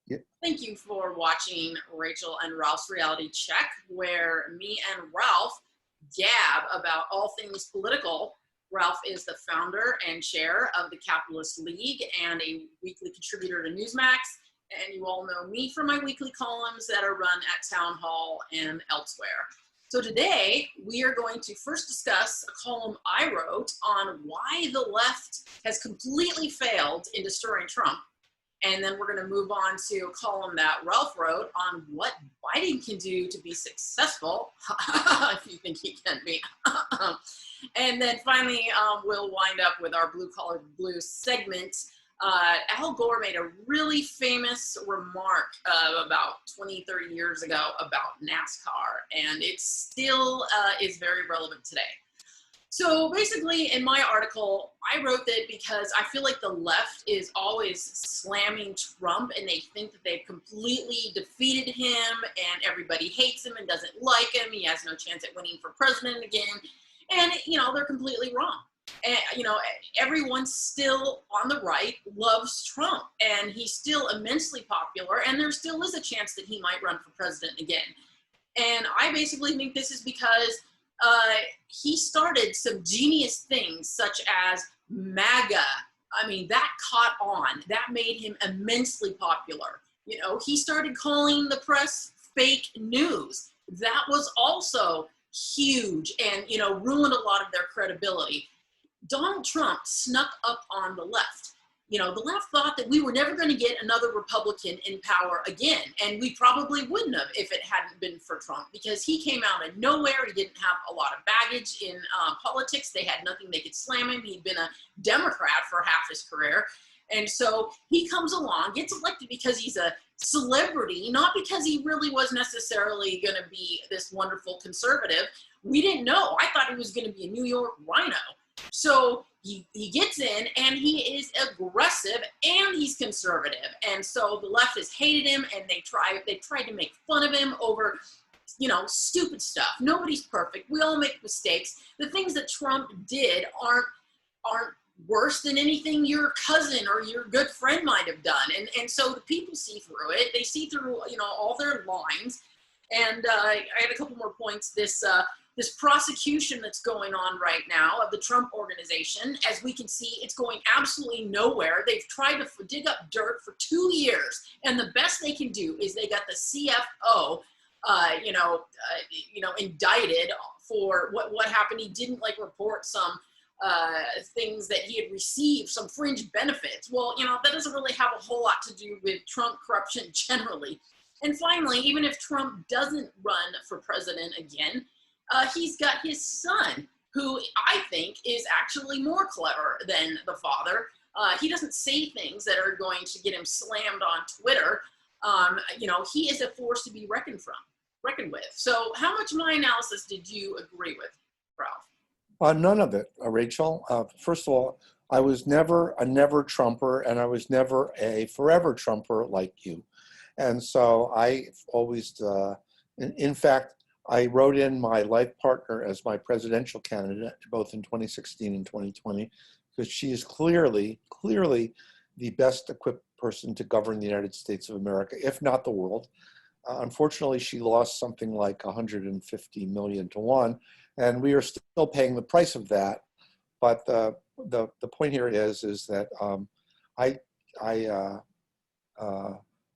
Yeah. Thank you for watching Rachel and Ralph's Reality Check, where me and Ralph gab about all things political. Ralph is the founder and chair of the Capitalist League and a weekly contributor to Newsmax. And you all know me from my weekly columns that are run at Townhall and elsewhere. So today we are going to first discuss a column I wrote on why the left has completely failed in destroying Trump. And then we're going to move on to a column that Ralph wrote on what Biden can do to be successful, if you think he can be. And then finally, we'll wind up with our Blue Collar Blue segment. Al Gore made a really famous remark about 20, 30 years ago about NASCAR, and it still is very relevant today. So basically, in my article, I wrote that because I feel like the left is always slamming Trump and they think that they've completely defeated him and everybody hates him and doesn't like him. He has no chance at winning for president again. And, you know, they're completely wrong. And, you know, everyone still on the right loves Trump and he's still immensely popular and there still is a chance that he might run for president again. And I basically think this is because he started some genius things such as MAGA. I mean, that caught on. That made him immensely popular. You know, he started calling the press fake news. That was also huge and, you know, ruined a lot of their credibility. Donald Trump snuck up on the left. You know, the left thought that we were never going to get another Republican in power again. And we probably wouldn't have if it hadn't been for Trump, because he came out of nowhere. He didn't have a lot of baggage in politics. They had nothing they could slam him. He'd been a Democrat for half his career. And so he comes along, gets elected because he's a celebrity, not because he really was necessarily going to be this wonderful conservative. We didn't know. I thought he was going to be a New York rhino. So he gets in and he is aggressive and he's conservative. And so the left has hated him and they tried to make fun of him over, you know, stupid stuff. Nobody's perfect. We all make mistakes. The things that Trump did aren't worse than anything your cousin or your good friend might have done. And so the people see through it. They see through, you know, all their lines. And I had a couple more points. This prosecution that's going on right now of the Trump organization, as we can see, it's going absolutely nowhere. They've tried to dig up dirt for 2 years, and the best they can do is they got the CFO, indicted for what happened. He didn't report some things that he had received, some fringe benefits. Well, you know, that doesn't really have a whole lot to do with Trump corruption generally. And finally, even if Trump doesn't run for president again, he's got his son, who I think is actually more clever than the father. He doesn't say things that are going to get him slammed on Twitter. You know, he is a force to be reckoned with. So how much of my analysis did you agree with, Ralph? None of it, Rachel. First of all, I was never a never Trumper, and I was never a forever Trumper like you. And so I always, in fact, I wrote in my life partner as my presidential candidate, both in 2016 and 2020, because she is clearly the best equipped person to govern the United States of America, if not the world. Unfortunately, she lost something like 150 million to 1, and we are still paying the price of that. But the point here is that I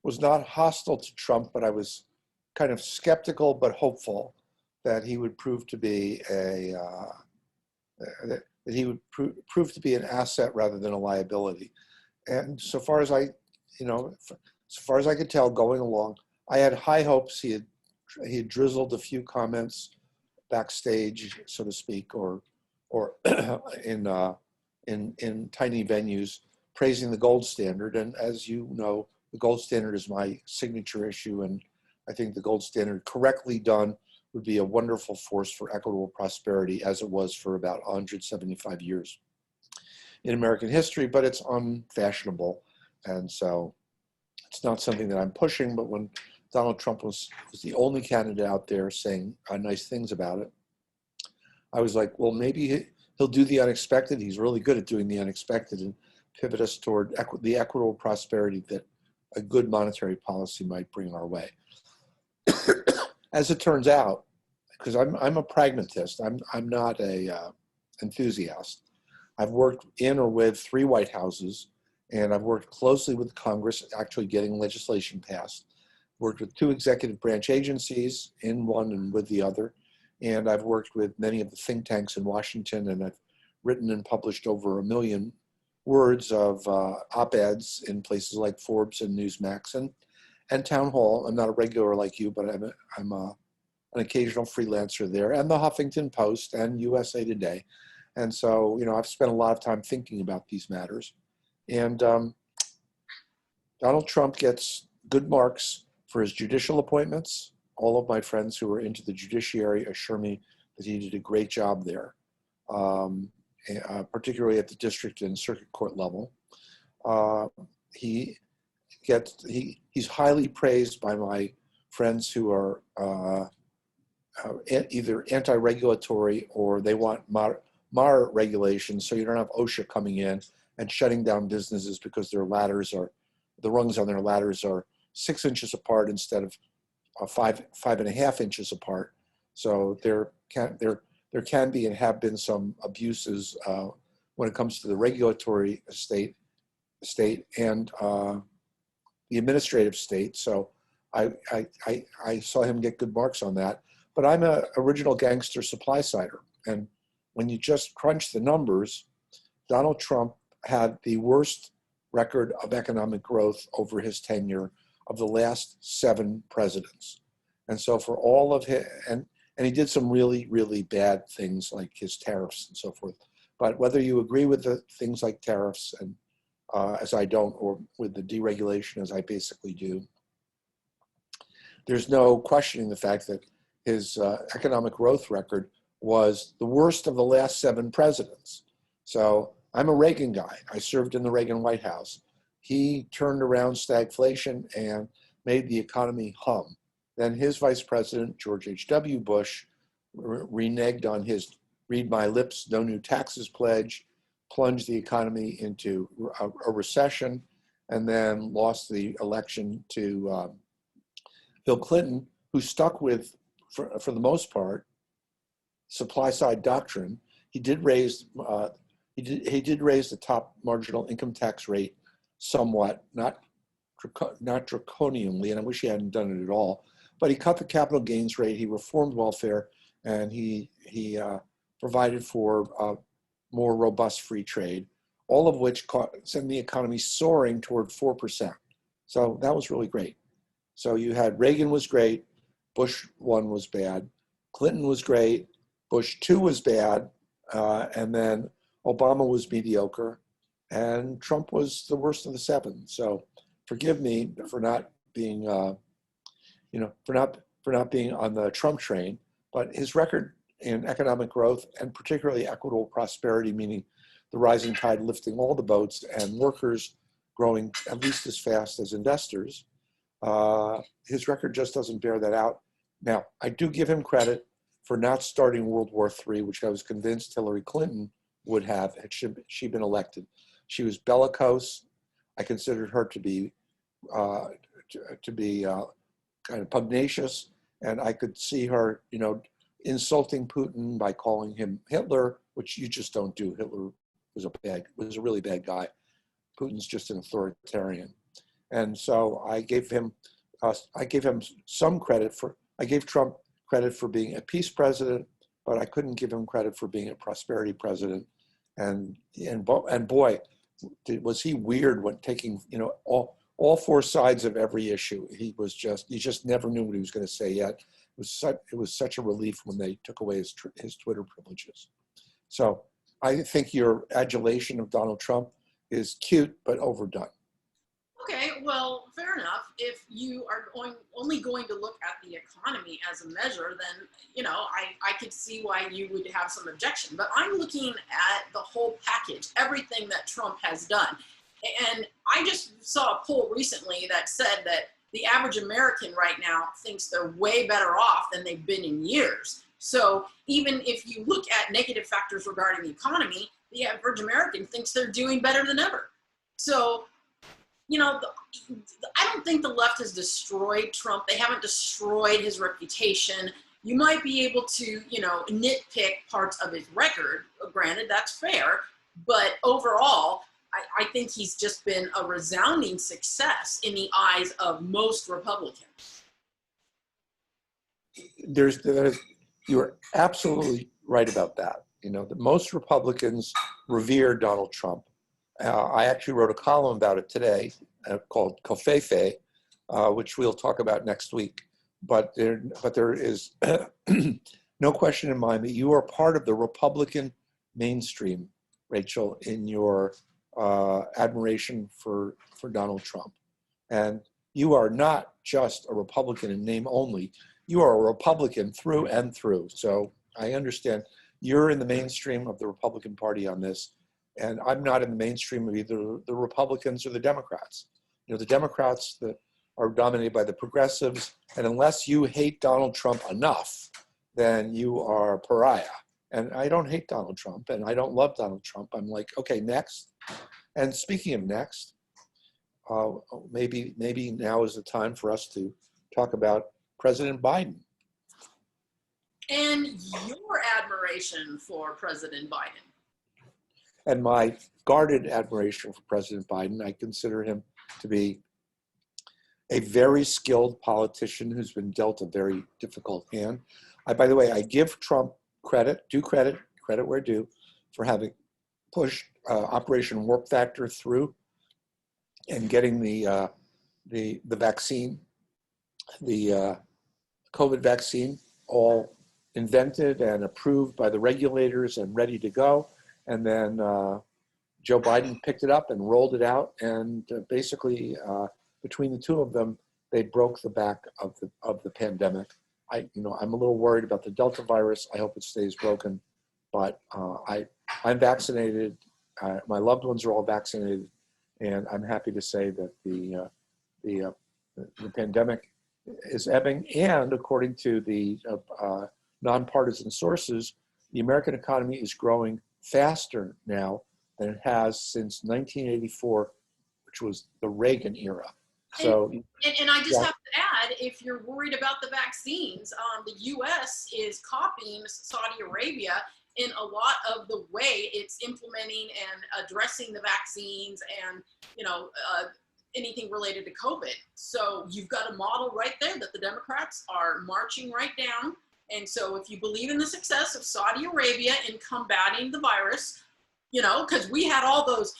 was not hostile to Trump, but I was kind of skeptical but hopeful that he would prove to be prove to be an asset rather than a liability. And so far as I could tell going along, I had high hopes. He had drizzled a few comments backstage, so to speak, or in tiny venues, praising the gold standard. And as you know, the gold standard is my signature issue, and I think the gold standard, correctly done, would be a wonderful force for equitable prosperity, as it was for about 175 years in American history, but it's unfashionable. And so it's not something that I'm pushing, but when Donald Trump was the only candidate out there saying nice things about it, I was like, well, maybe he'll do the unexpected. He's really good at doing the unexpected and pivot us toward the equitable prosperity that a good monetary policy might bring our way. As it turns out, because I'm a pragmatist, I'm not a enthusiast. I've worked in or with 3 White Houses, and I've worked closely with Congress, actually getting legislation passed. Worked with 2 executive branch agencies, in one and with the other, and I've worked with many of the think tanks in Washington, and I've written and published over 1 million words of op-eds in places like Forbes and Newsmax and Townhall. I'm not a regular like you, but I'm an occasional freelancer there, and the Huffington Post and USA Today. And so, I've spent a lot of time thinking about these matters. And Donald Trump gets good marks for his judicial appointments. All of my friends who are into the judiciary assure me that he did a great job there, particularly at the district and circuit court level. He's highly praised by my friends who are either anti-regulatory or they want moderate regulation, so you don't have OSHA coming in and shutting down businesses because the rungs on their ladders are 6 inches apart instead of 5.5 inches apart. So there can be and have been some abuses when it comes to the regulatory state and the administrative state. So I saw him get good marks on that. But I'm an original gangster supply sider, and when you just crunch the numbers, Donald Trump had the worst record of economic growth over his tenure of the last 7 presidents. And so for all of his, and he did some really, really bad things like his tariffs and so forth. But whether you agree with the things like tariffs, and as I don't, or with the deregulation as I basically do, there's no questioning the fact that his economic growth record was the worst of the last 7 presidents. So I'm a Reagan guy. I served in the Reagan White House. He turned around stagflation and made the economy hum. Then his vice president, George H.W. Bush, reneged on his read my lips, no new taxes pledge, plunged the economy into a recession, and then lost the election to Bill Clinton, who stuck with, for the most part, supply side doctrine. He did raise the top marginal income tax rate somewhat, not draconianly, and I wish he hadn't done it at all. But he cut the capital gains rate, he reformed welfare, and he provided for more robust free trade, all of which sent the economy soaring toward 4%. So that was really great. So you had Reagan was great, Bush 1 was bad, Clinton was great, Bush 2 was bad, and then Obama was mediocre, and Trump was the worst of the 7. So forgive me for not being, for not being on the Trump train, but his record in economic growth and particularly equitable prosperity, meaning the rising tide lifting all the boats and workers growing at least as fast as investors, his record just doesn't bear that out. Now, I do give him credit for not starting World War III, which I was convinced Hillary Clinton would have had she been elected. She was bellicose. I considered her to be kind of pugnacious, and I could see her, insulting Putin by calling him Hitler, which you just don't do. Hitler was a really bad guy. Putin's just an authoritarian, and so I gave some credit for. I gave Trump credit for being a peace president, but I couldn't give him credit for being a prosperity president. And boy, was he weird when taking all 4 sides of every issue. You just never knew what he was going to say yet. It was such a relief when they took away his Twitter privileges. So I think your adulation of Donald Trump is cute but overdone. Okay, well, fair enough. If you are only going to look at the economy as a measure, then, I could see why you would have some objection. But I'm looking at the whole package, everything that Trump has done. And I just saw a poll recently that said that the average American right now thinks they're way better off than they've been in years. So even if you look at negative factors regarding the economy, the average American thinks they're doing better than ever. So, I don't think the left has destroyed Trump. They haven't destroyed his reputation. You might be able to, you know, nitpick parts of his record. Granted, that's fair. But overall, I think he's just been a resounding success in the eyes of most Republicans. You're absolutely right about that. You know, that most Republicans revere Donald Trump. I actually wrote a column about it today called Covfefe, which we'll talk about next week. But there is no question in mind that you are part of the Republican mainstream, Rachel, in your admiration for Donald Trump. And you are not just a Republican in name only. You are a Republican through and through. So I understand you're in the mainstream of the Republican Party on this, and I'm not in the mainstream of either the Republicans or the Democrats. You know, the Democrats that are dominated by the progressives, and unless you hate Donald Trump enough, then you are a pariah. And I don't hate Donald Trump, and I don't love Donald Trump. I'm like, okay, next. And speaking of next, maybe now is the time for us to talk about President Biden. And your admiration for President Biden. And my guarded admiration for President Biden. I consider him to be a very skilled politician who's been dealt a very difficult hand. By the way, I give Trump credit where due, for having pushed Operation Warp Factor through and getting the vaccine, the COVID vaccine, all invented and approved by the regulators and ready to go. And then Joe Biden picked it up and rolled it out, and basically between the two of them, they broke the back of the pandemic. I'm a little worried about the Delta virus. I hope it stays broken, but I'm vaccinated. My loved ones are all vaccinated, and I'm happy to say that the pandemic is ebbing. And according to the nonpartisan sources, the American economy is growing faster now than it has since 1984, which was the Reagan era. So, and I just have to add, if you're worried about the vaccines, the U.S. is copying Saudi Arabia in a lot of the way it's implementing and addressing the vaccines and, anything related to COVID. So you've got a model right there that the Democrats are marching right down. And so if you believe in the success of Saudi Arabia in combating the virus, because we had all those,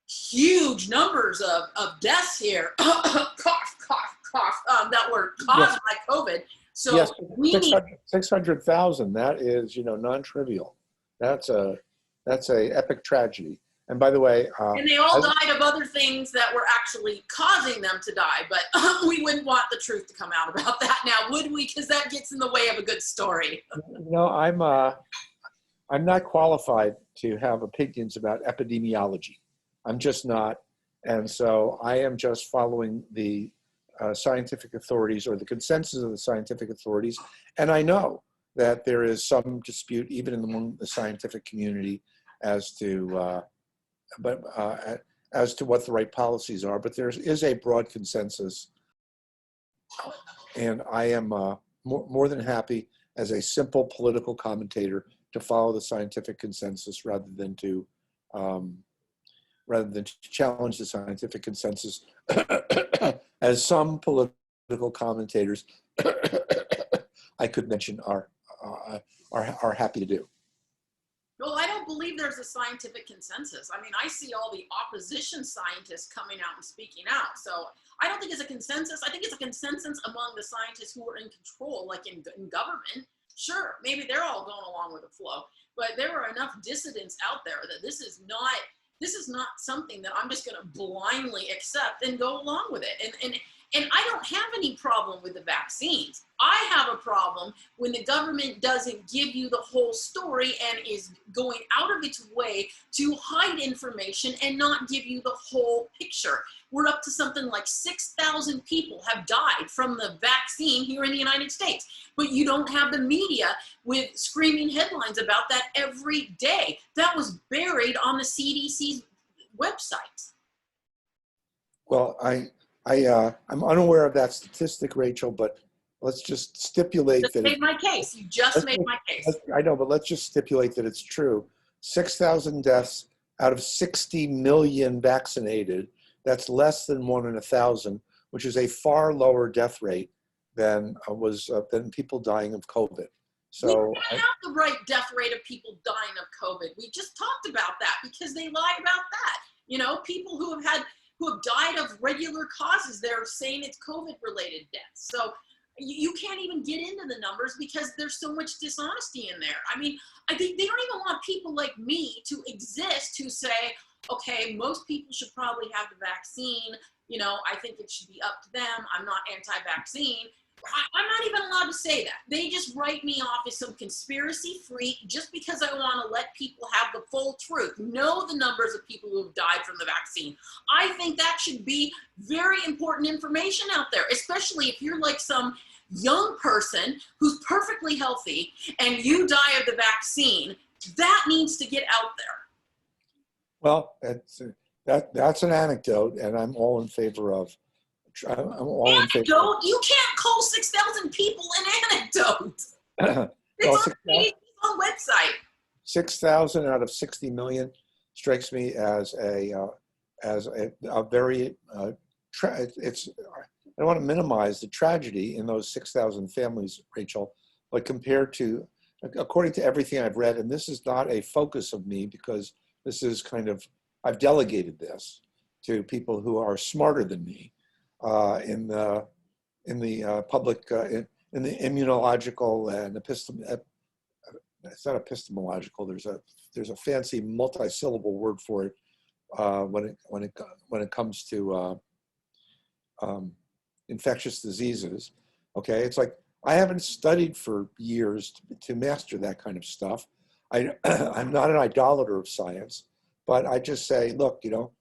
huge numbers of deaths here, cough, cough, cough, that were caused by COVID. So yes, we need 600,000. That is, non-trivial. That's a epic tragedy. And by the way, and they all died of other things that were actually causing them to die. But we wouldn't want the truth to come out about that now, would we? Because that gets in the way of a good story. I'm not qualified to have opinions about epidemiology. I'm just not. And so I am just following the scientific authorities, or the consensus of the scientific authorities. And I know that there is some dispute even among the scientific community as to what the right policies are, but there is a broad consensus. And I am more than happy as a simple political commentator to follow the scientific consensus rather than to challenge the scientific consensus, as some political commentators I could mention are happy to do. Well, I don't believe there's a scientific consensus. I mean, I see all the opposition scientists coming out and speaking out. So I don't think it's a consensus. I think it's a consensus among the scientists who are in control, like in government. Sure, maybe they're all going along with the flow, but there are enough dissidents out there that this is not something that I'm just going to blindly accept and go along with it. And I don't have any problem with the vaccines. I have a problem when the government doesn't give you the whole story and is going out of its way to hide information and not give you the whole picture. We're up to something like 6,000 people have died from the vaccine here in the United States, but you don't have the media with screaming headlines about that every day. That was buried on the CDC's website. Well, I'm unaware of that statistic, Rachel, but let's just stipulate Just that made my case. You just made my case. I know, but let's just stipulate that it's true. 6,000 deaths out of 60 million vaccinated. That's less than 1 in 1,000, which is a far lower death rate than than people dying of COVID. We So don't have the right death rate of people dying of COVID. We just talked about that because they lie about that. You know, people who have died of regular causes, they're saying it's COVID related deaths. So you can't even get into the numbers because there's so much dishonesty in there. I mean, I think they don't even want people like me to exist who say, okay, most people should probably have the vaccine. You know, I think it should be up to them. I'm not anti-vaccine. I'm not even allowed to say that. They just write me off as some conspiracy freak just because I want to let people have the full truth, know the numbers of people who have died from the vaccine. I think that should be very important information out there, especially if you're like some young person who's perfectly healthy and you die of the vaccine. That needs to get out there. well, that's an anecdote, and I'm all in favor of. I'm all in favor. Anecdote? You can't call 6,000 people an anecdote. It's on the CDC's website. 6,000 out of 60 million strikes me as a very it's. I don't want to minimize the tragedy in those 6,000 families, Rachel, but compared to, according to everything I've read, and this is not a focus of me because this is kind of, I've delegated this to people who are smarter than me in the public, in the immunological and it's not epistemological. There's a fancy multi-syllable word for it when it comes to infectious diseases. Okay, it's like I haven't studied for years to master that kind of stuff. I'm not an idolater of science, but I just say, look, you know,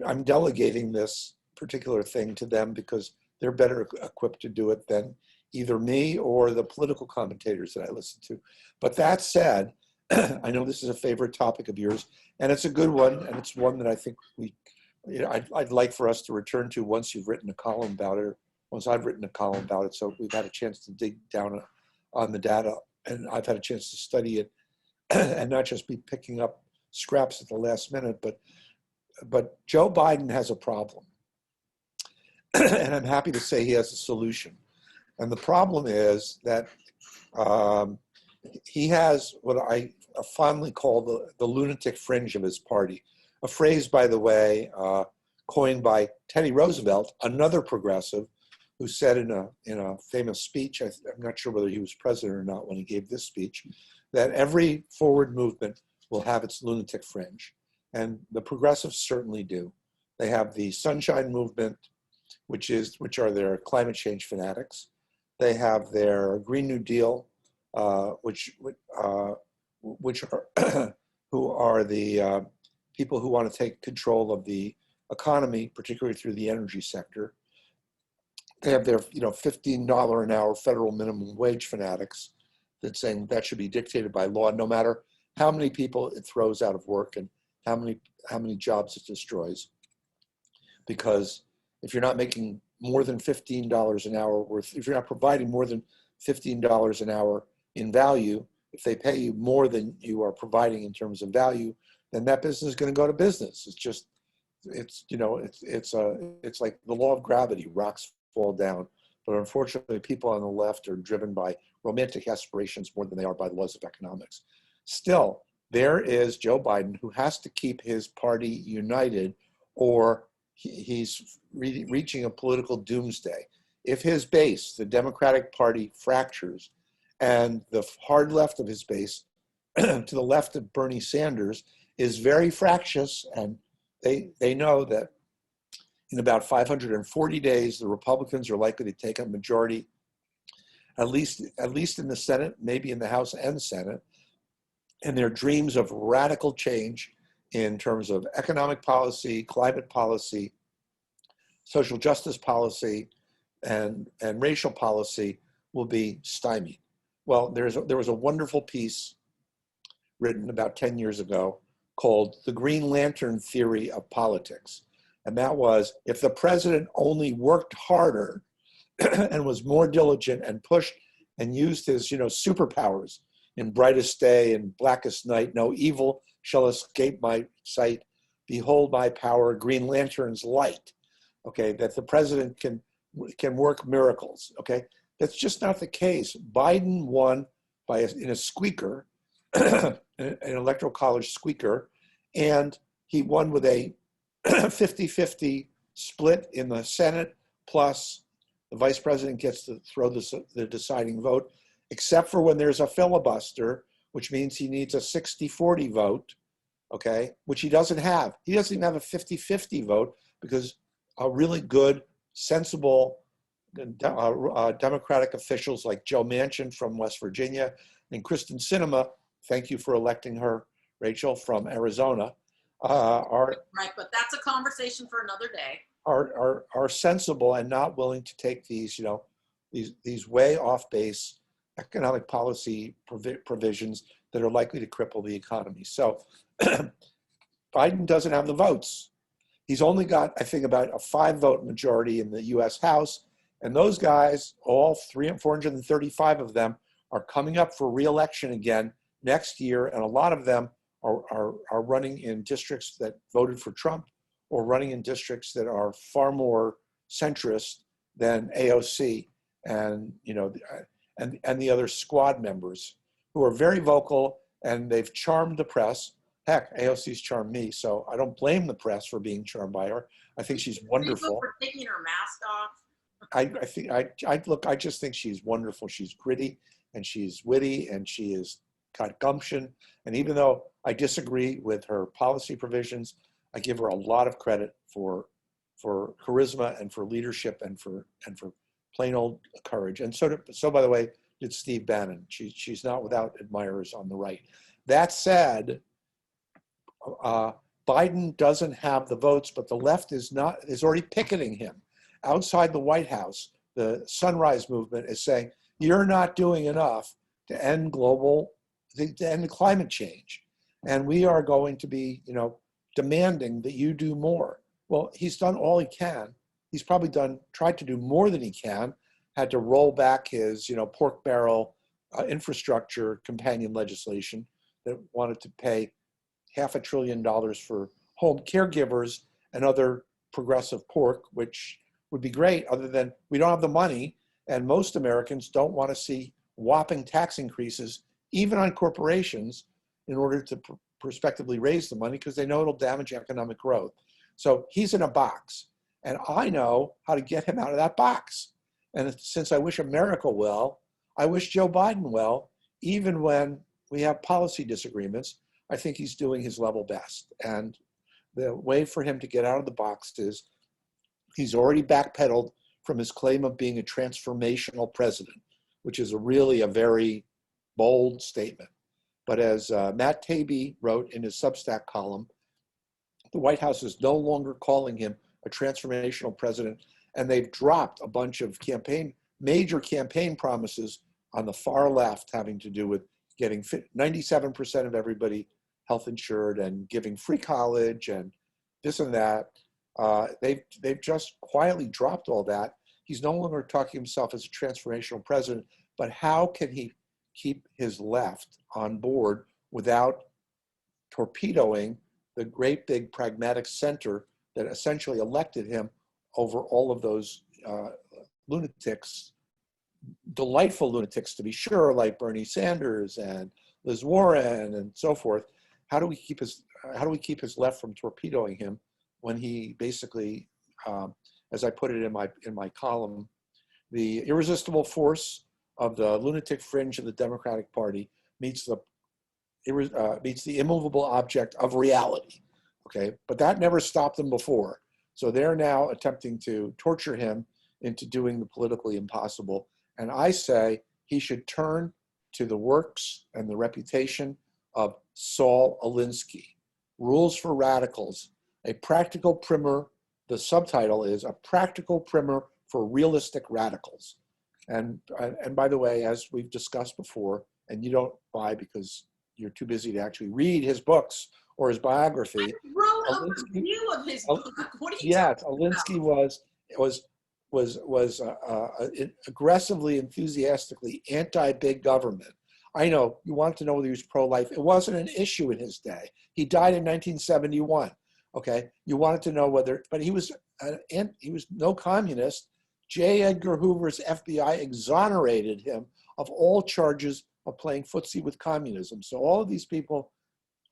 I'm delegating this particular thing to them because they're better equipped to do it than either me or the political commentators that I listen to. But that said, I know this is a favorite topic of yours, and it's a good one, and it's one that I think I'd like for us to return to once you've written a column about it, or once I've written a column about it, so we've had a chance to dig down on the data, and I've had a chance to study it, and not just be picking up scraps at the last minute, but Joe Biden has a problem. And I'm happy to say he has a solution. And the problem is that he has what I fondly call the lunatic fringe of his party. A phrase, by the way, coined by Teddy Roosevelt, another progressive, who said in a famous speech, I'm not sure whether he was president or not when he gave this speech, that every forward movement will have its lunatic fringe. And the progressives certainly do. They have the Sunshine Movement, which are their climate change fanatics. They have their Green New Deal, which are who are the people who want to take control of the economy, particularly through the energy sector. They have their $15 an hour federal minimum wage fanatics that saying that should be dictated by law, no matter how many people it throws out of work and how many jobs it destroys. Because if you're not making more than $15 an hour worth, if you're not providing more than $15 an hour in value, if they pay you more than you are providing in terms of value, then that business is going to go to business. It's like the law of gravity, rocks fall down. But unfortunately, people on the left are driven by romantic aspirations more than they are by the laws of economics. Still, there is Joe Biden who has to keep his party united, or he's reaching a political doomsday. If his base, the Democratic Party, fractures, and the hard left of his base, to the left of Bernie Sanders, is very fractious, and they know that in about 540 days, the Republicans are likely to take a majority, at least in the Senate, maybe in the House and Senate, and their dreams of radical change in terms of economic policy, climate policy, social justice policy, and racial policy will be stymied. Well, there was a wonderful piece written about 10 years ago called The Green Lantern Theory of Politics. And that was, if the president only worked harder and was more diligent and pushed and used his, superpowers in brightest day and blackest night, no evil shall escape my sight. Behold my power, Green Lantern's light. Okay, that the president can work miracles. Okay, that's just not the case. Biden won in a squeaker, an electoral college squeaker, and he won with a 50-50 split in the Senate, plus the vice president gets to throw the deciding vote, except for when there's a filibuster, which means he needs a 60-40 vote, okay, which he doesn't have. He doesn't even have a 50-50 vote because a really good, sensible Democratic officials like Joe Manchin from West Virginia and Kristen Sinema, thank you for electing her, Rachel, from Arizona, are right, but that's a conversation for another day. Are sensible and not willing to take these, these way off base economic policy provisions that are likely to cripple the economy. So Biden doesn't have the votes. He's only got, I think, about a 5-vote majority in the U.S. House, and those guys, all 435 of them, are coming up for re-election again next year, and a lot of them are running in districts that voted for Trump or running in districts that are far more centrist than AOC and and the other squad members who are very vocal, and they've charmed the press. Heck, AOC's charmed me, so I don't blame the press for being charmed by her. I think she's wonderful. For taking her mask off. I just think she's wonderful. She's gritty and she's witty and she has got gumption. And even though I disagree with her policy provisions, I give her a lot of credit for charisma and for leadership and for plain old courage. And so by the way, did Steve Bannon. She's not without admirers on the right. That said, Biden doesn't have the votes, but the left is already picketing him outside the White House. The Sunrise Movement is saying, you're not doing enough to end climate change. And we are going to be, demanding that you do more. Well, he's done all he can. He's probably tried to do more than he can, had to roll back his, pork barrel infrastructure companion legislation that wanted to pay $500 billion for home caregivers and other progressive pork, which would be great, other than we don't have the money, and most Americans don't want to see whopping tax increases, even on corporations, in order to prospectively raise the money because they know it'll damage economic growth. So he's in a box, and I know how to get him out of that box. And since I wish America well, I wish Joe Biden well, even when we have policy disagreements. I think he's doing his level best. And the way for him to get out of the box is he's already backpedaled from his claim of being a transformational president, which is really a very bold statement. But as Matt Taibbi wrote in his Substack column, the White House is no longer calling him a transformational president, and they've dropped a bunch of major campaign promises on the far left having to do with getting 97% of everybody health insured and giving free college and this and that. They've just quietly dropped all that. He's no longer talking himself as a transformational president, but how can he keep his left on board without torpedoing the great big pragmatic center that essentially elected him over all of those lunatics, delightful lunatics to be sure, like Bernie Sanders and Liz Warren and so forth. How do we keep his left from torpedoing him when he basically, as I put it in my column, the irresistible force of the lunatic fringe of the Democratic Party meets the immovable object of reality. Okay, but that never stopped them before. So they're now attempting to torture him into doing the politically impossible. And I say he should turn to the works and the reputation of Saul Alinsky, Rules for Radicals, a practical primer. The subtitle is A Practical Primer for Realistic Radicals. And by the way, as we've discussed before, and you don't buy because you're too busy to actually read his books or his biography. I wrote a Alinsky, review of his book. What are you yes, talking about? Alinsky was aggressively, enthusiastically anti-big government. I know you wanted to know whether he was pro-life. It wasn't an issue in his day. He died in 1971. Okay, you wanted to know whether, but he was no communist. J. Edgar Hoover's FBI exonerated him of all charges of playing footsie with communism. So all of these people,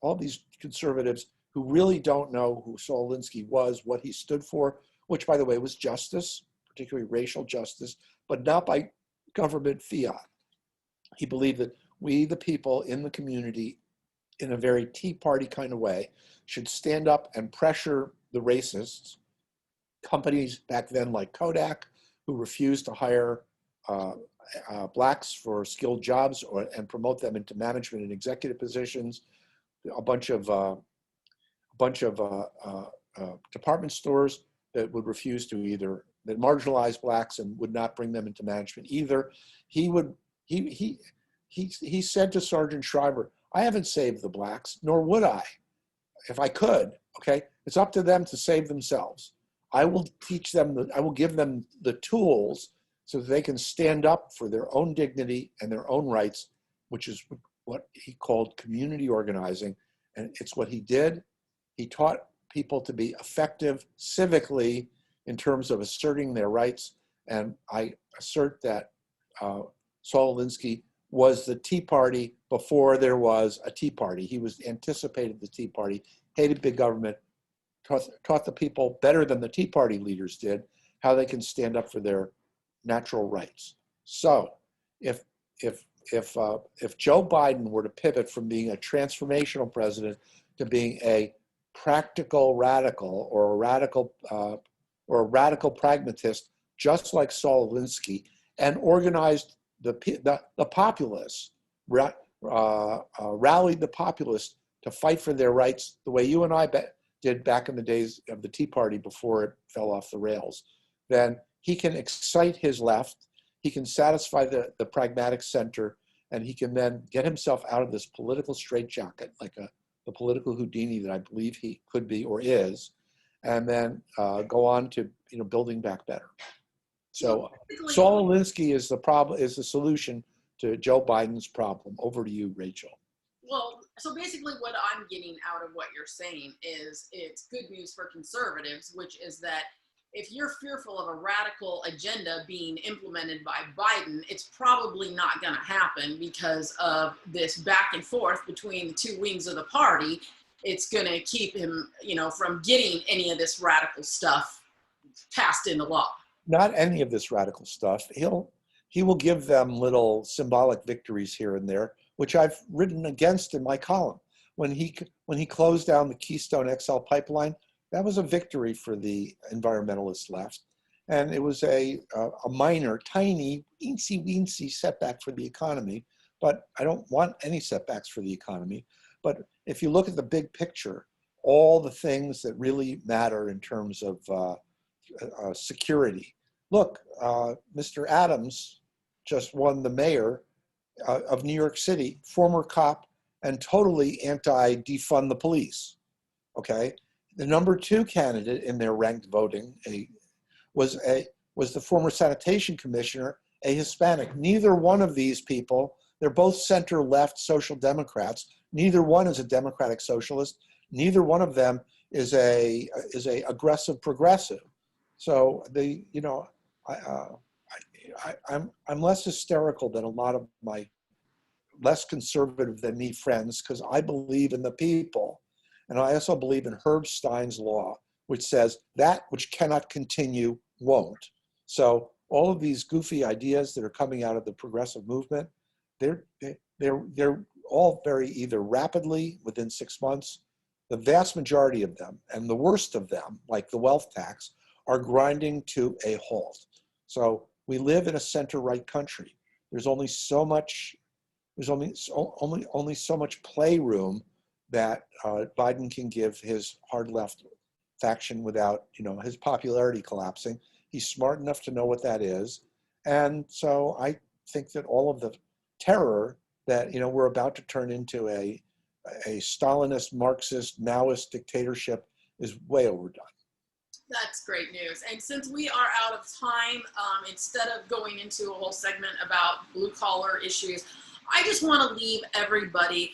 all these conservatives who really don't know who Saul Alinsky was, what he stood for, which, by the way, was justice, particularly racial justice, but not by government fiat. He believed that we, the people in the community, in a very Tea Party kind of way, should stand up and pressure the racists, companies back then like Kodak, who refused to hire blacks for skilled jobs and promote them into management and executive positions, a bunch of department stores that would refuse to that marginalized blacks and would not bring them into management either. He said to Sergeant Shriver, I haven't saved the blacks, nor would I, if I could, okay? It's up to them to save themselves. I will teach them, I will give them the tools so that they can stand up for their own dignity and their own rights, which is what he called community organizing. And it's what he did. He taught people to be effective civically in terms of asserting their rights. And I assert that Saul Alinsky was the Tea Party before there was a Tea Party. He anticipated the Tea Party, hated big government, taught the people better than the Tea Party leaders did how they can stand up for their natural rights. So if Joe Biden were to pivot from being a transformational president to being a practical radical or a radical pragmatist, just like Saul Alinsky, and organized the populace, rallied the populace to fight for their rights the way you and I did back in the days of the Tea Party before it fell off the rails, then he can excite his left, he can satisfy the pragmatic center, and he can then get himself out of this political straitjacket, like the political Houdini that I believe he could be or is, and then go on to building back better. So Saul Alinsky is the solution to Joe Biden's problem. Over to you, Rachel. Well, so basically what I'm getting out of what you're saying is it's good news for conservatives, which is that if you're fearful of a radical agenda being implemented by Biden, it's probably not going to happen because of this back and forth between the two wings of the party. It's going to keep him, from getting any of this radical stuff passed into law. Not any of this radical stuff. He will give them little symbolic victories here and there, which I've written against in my column. When he closed down the Keystone XL pipeline, that was a victory for the environmentalist left. And it was a minor, tiny, eensy-weensy setback for the economy. But I don't want any setbacks for the economy. But if you look at the big picture, all the things that really matter in terms of security. Look, Mr. Adams just won the mayor of New York City, former cop and totally anti-defund the police, okay? The number 2 candidate in their ranked voting was the former sanitation commissioner, a Hispanic. Neither one of these people, they're both center-left social democrats. Neither one is a democratic socialist. Neither one of them is a aggressive progressive. So I'm less hysterical than a lot of my less conservative than me friends because I believe in the people. And I also believe in Herb Stein's law, which says that which cannot continue won't. So all of these goofy ideas that are coming out of the progressive movement, they're all very either rapidly within 6 months, the vast majority of them, and the worst of them, like the wealth tax, are grinding to a halt. So we live in a center-right country. There's only so much playroom that Biden can give his hard left faction without his popularity collapsing. He's smart enough to know what that is. And so I think that all of the terror that we're about to turn into a a Stalinist, Marxist, Maoist dictatorship is way overdone. That's great news. And since we are out of time, instead of going into a whole segment about blue collar issues, I just want to leave everybody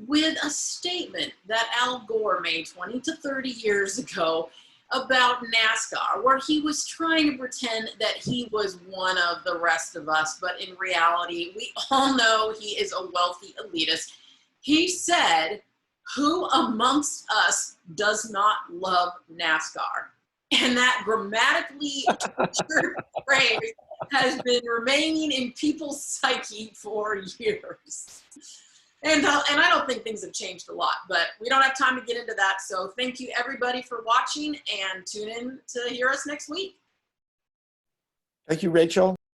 with a statement that Al Gore made 20 to 30 years ago about NASCAR, where he was trying to pretend that he was one of the rest of us, but in reality, we all know he is a wealthy elitist. He said, "Who amongst us does not love NASCAR?" And that grammatically tortured phrase has been remaining in people's psyche for years. And I don't think things have changed a lot, but we don't have time to get into that. So thank you everybody for watching, and tune in to hear us next week. Thank you, Rachel.